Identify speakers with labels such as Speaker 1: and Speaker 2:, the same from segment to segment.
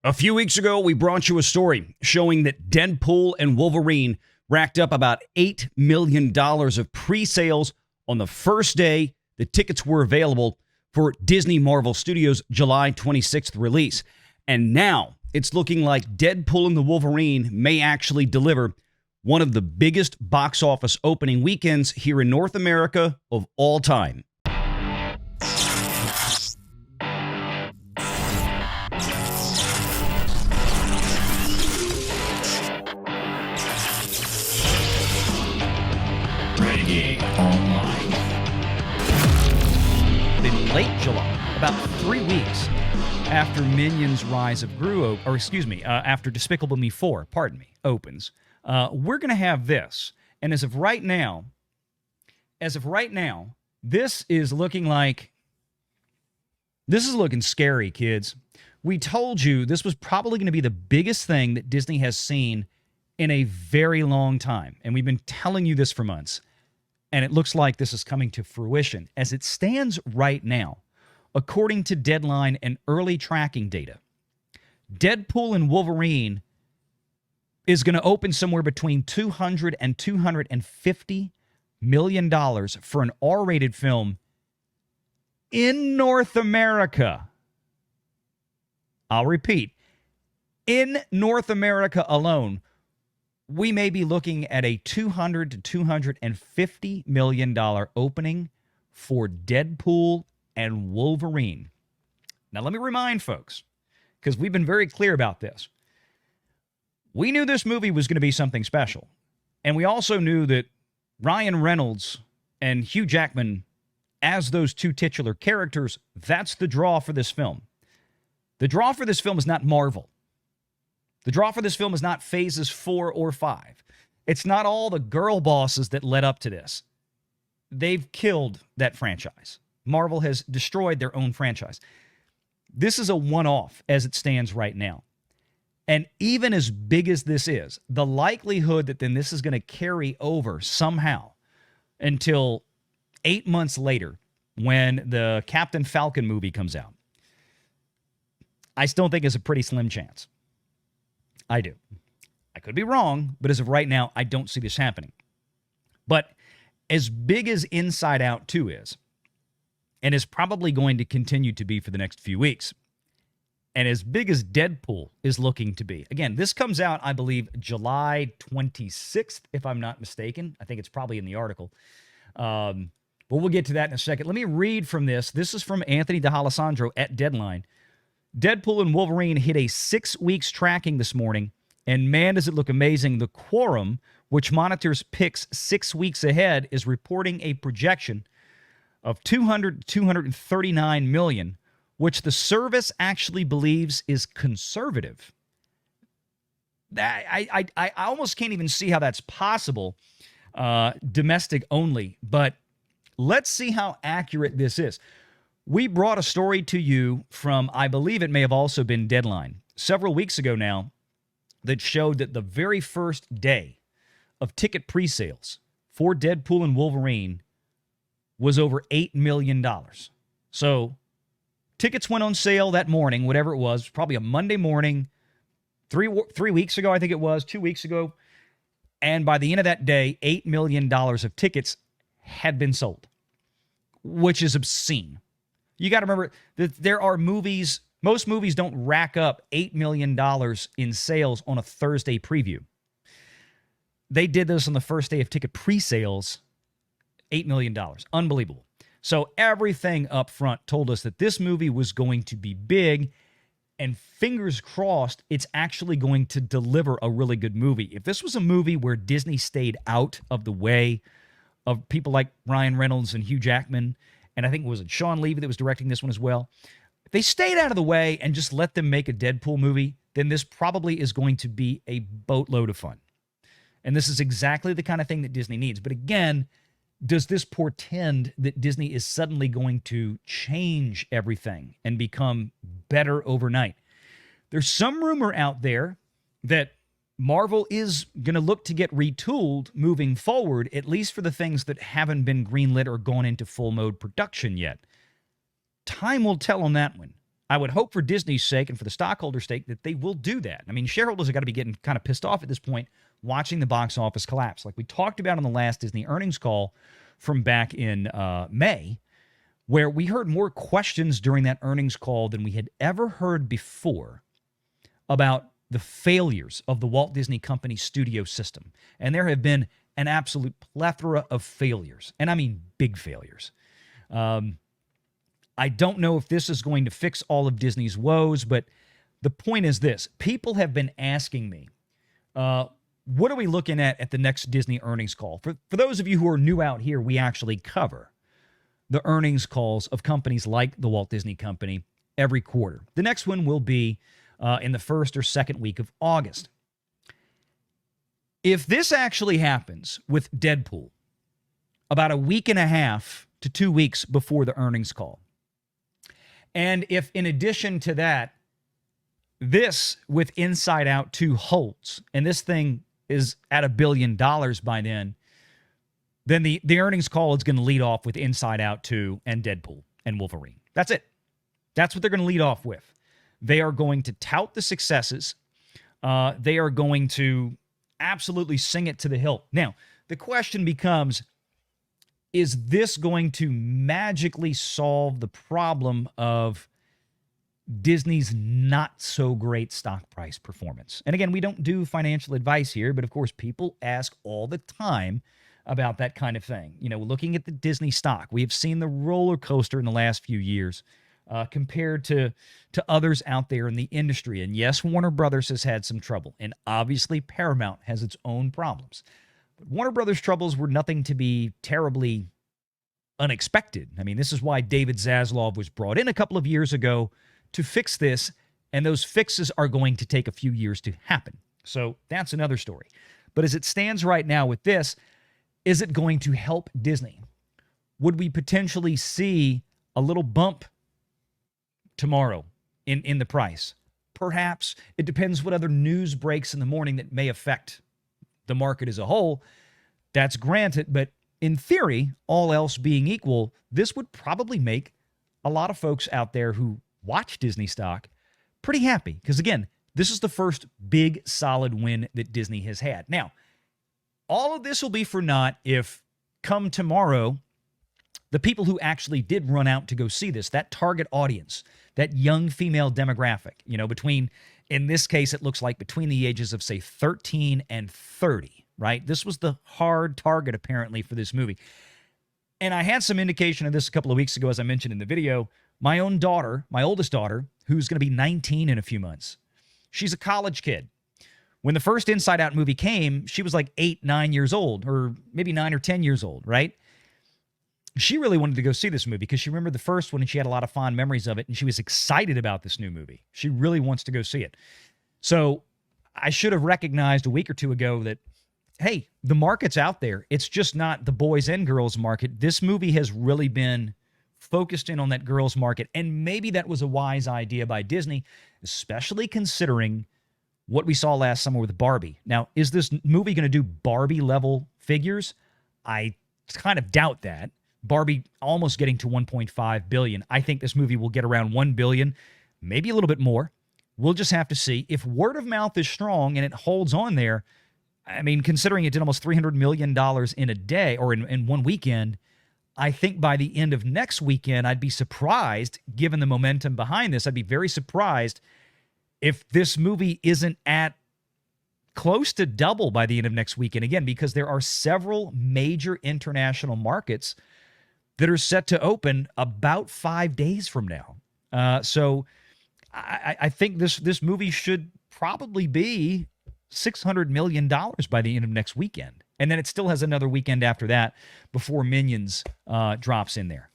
Speaker 1: A few weeks ago, we brought you a story showing that Deadpool and Wolverine racked up about $8 million of pre-sales on the first day the tickets were available for Disney Marvel Studios' July 26th release. And now it's looking like Deadpool and the Wolverine may actually deliver one of the biggest box office opening weekends here in North America of all time. Renegade Online. In late July, about 3 weeks after Minions Rise of Gru, after Despicable Me 4, opens, we're going to have this. And as of right now, this is looking scary, kids. We told you this was probably going to be the biggest thing that Disney has seen in a very long time. And we've been telling you this for months. And it looks like this is coming to fruition. As it stands right now, according to Deadline and early tracking data, Deadpool and Wolverine is going to open somewhere between $200 and $250 million for an R-rated film in North America. I'll repeat, in North America alone, we may be looking at a $200 to $250 million opening for Deadpool and Wolverine. Now, let me remind folks, because we've been very clear about this. We knew this movie was going to be something special. And we also knew that Ryan Reynolds and Hugh Jackman, as those two titular characters, that's the draw for this film. The draw for this film is not Marvel. The draw for this film is not phases 4 or 5. It's not all the girl bosses that led up to this. They've killed that franchise. Marvel has destroyed their own franchise. This is a one-off as it stands right now. And even as big as this is, the likelihood that then this is going to carry over somehow until 8 months later when the Captain Falcon movie comes out, I still think is a pretty slim chance. I do. I could be wrong, but as of right now, I don't see this happening. But as big as Inside Out 2 is, and is probably going to continue to be for the next few weeks, and as big as Deadpool is looking to be, again, this comes out, I believe, July 26th, if I'm not mistaken. I think it's probably in the article. But we'll get to that in a second. Let me read from this. This is from Anthony D'Alessandro at Deadline. Deadpool and Wolverine hit a 6 weeks tracking this morning, and man, does it look amazing. The Quorum, which monitors picks 6 weeks ahead, is reporting a projection of 200 to 239 million, which the service actually believes is conservative. I almost can't even see how that's possible, domestic only, but let's see how accurate this is. We brought a story to you from, I believe it may have also been Deadline, several weeks ago now, that showed that the very first day of ticket pre-sales for Deadpool and Wolverine was over $8 million. So tickets went on sale that morning, whatever it was, probably a Monday morning, 3 weeks ago, I think it was, 2 weeks ago. And by the end of that day, $8 million of tickets had been sold, which is obscene. You got to remember that there are movies, most movies don't rack up $8 million in sales on a Thursday preview. They did this on the first day of ticket pre-sales, $8 million. Unbelievable. So everything up front told us that this movie was going to be big, and fingers crossed, it's actually going to deliver a really good movie. If this was a movie where Disney stayed out of the way of people like Ryan Reynolds and Hugh Jackman, and I think it was Sean Levy that was directing this one as well. If they stayed out of the way and just let them make a Deadpool movie, then this probably is going to be a boatload of fun. And this is exactly the kind of thing that Disney needs. But again, does this portend that Disney is suddenly going to change everything and become better overnight? There's some rumor out there that Marvel is going to look to get retooled moving forward, at least for the things that haven't been greenlit or gone into full mode production yet. Time will tell on that one. I would hope for Disney's sake and for the stockholders' sake that they will do that. I mean, shareholders have got to be getting kind of pissed off at this point watching the box office collapse. Like we talked about on the last Disney earnings call from back in May, where we heard more questions during that earnings call than we had ever heard before about the failures of the Walt Disney Company studio system. And there have been an absolute plethora of failures, and I mean big failures. I don't know if this is going to fix all of Disney's woes, but the point is this. People have been asking me, what are we looking at the next Disney earnings call? For those of you who are new out here, we actually cover the earnings calls of companies like the Walt Disney Company every quarter. The next one will be in the first or second week of August. If this actually happens with Deadpool about a week and a half to 2 weeks before the earnings call, and if in addition to that, this with Inside Out 2 holds, and this thing is at $1 billion by then the earnings call is going to lead off with Inside Out 2 and Deadpool and Wolverine. That's it. That's what they're going to lead off with. They are going to tout the successes. They are going to absolutely sing it to the hilt. Now, the question becomes, is this going to magically solve the problem of Disney's not-so-great stock price performance? And again, we don't do financial advice here, but of course, people ask all the time about that kind of thing. You know, looking at the Disney stock, we have seen the roller coaster in the last few years compared to others out there in the industry. And yes, Warner Brothers has had some trouble, and obviously Paramount has its own problems. But Warner Brothers' troubles were nothing to be terribly unexpected. I mean, this is why David Zaslav was brought in a couple of years ago to fix this, and those fixes are going to take a few years to happen. So that's another story. But as it stands right now with this, is it going to help Disney? Would we potentially see a little bump tomorrow in the price? Perhaps. It depends what other news breaks in the morning that may affect the market as a whole. That's granted, but in theory, all else being equal, this would probably make a lot of folks out there who watch Disney stock pretty happy. Because again, this is the first big solid win that Disney has had. Now, all of this will be for naught if come tomorrow, the people who actually did run out to go see this, that target audience, that young female demographic, you know, between, in this case, it looks like between the ages of, say, 13 and 30, right? This was the hard target, apparently, for this movie. And I had some indication of this a couple of weeks ago, as I mentioned in the video. My own daughter, my oldest daughter, who's going to be 19 in a few months, she's a college kid. When the first Inside Out movie came, she was like 8, 9 years old, or maybe 9 or 10 years old, right? She really wanted to go see this movie because she remembered the first one and she had a lot of fond memories of it, and she was excited about this new movie. She really wants to go see it. So I should have recognized a week or two ago that, hey, the market's out there. It's just not the boys and girls market. This movie has really been focused in on that girls market, and maybe that was a wise idea by Disney, especially considering what we saw last summer with Barbie. Now, is this movie going to do Barbie-level figures? I kind of doubt that. Barbie almost getting to $1.5 billion. I think this movie will get around $1 billion, maybe a little bit more. We'll just have to see. If word of mouth is strong and it holds on there, I mean, considering it did almost $300 million in a day or in one weekend, I think by the end of next weekend, I'd be surprised, given the momentum behind this, I'd be very surprised if this movie isn't at close to double by the end of next weekend. Again, because there are several major international markets that are set to open about 5 days from now. So I think this movie should probably be $600 million by the end of next weekend. And then it still has another weekend after that before Minions drops in there.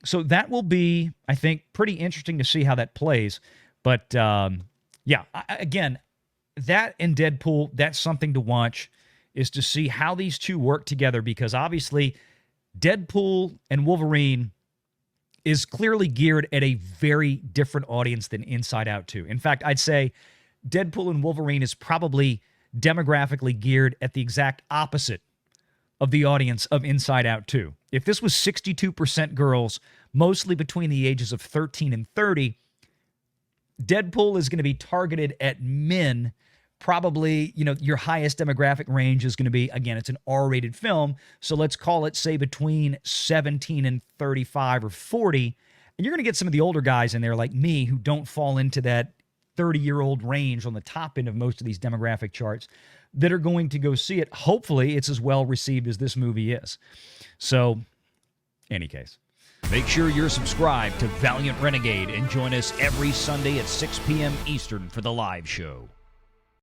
Speaker 1: So that will be, I think, pretty interesting to see how that plays. But yeah, again, that and Deadpool, that's something to watch, is to see how these two work together, because obviously Deadpool and Wolverine is clearly geared at a very different audience than Inside Out 2. In fact, I'd say Deadpool and Wolverine is probably demographically geared at the exact opposite of the audience of Inside Out 2. If this was 62% girls, mostly between the ages of 13 and 30, Deadpool is going to be targeted at men. Probably, your highest demographic range is going to be, again, it's an R-rated film. So let's call it, say, between 17 and 35 or 40. And you're going to get some of the older guys in there like me who don't fall into that 30-year-old range on the top end of most of these demographic charts that are going to go see it. Hopefully, it's as well received as this movie is. So, any case. Make sure you're subscribed to Valiant Renegade and join us every Sunday at 6 p.m. Eastern for the live show.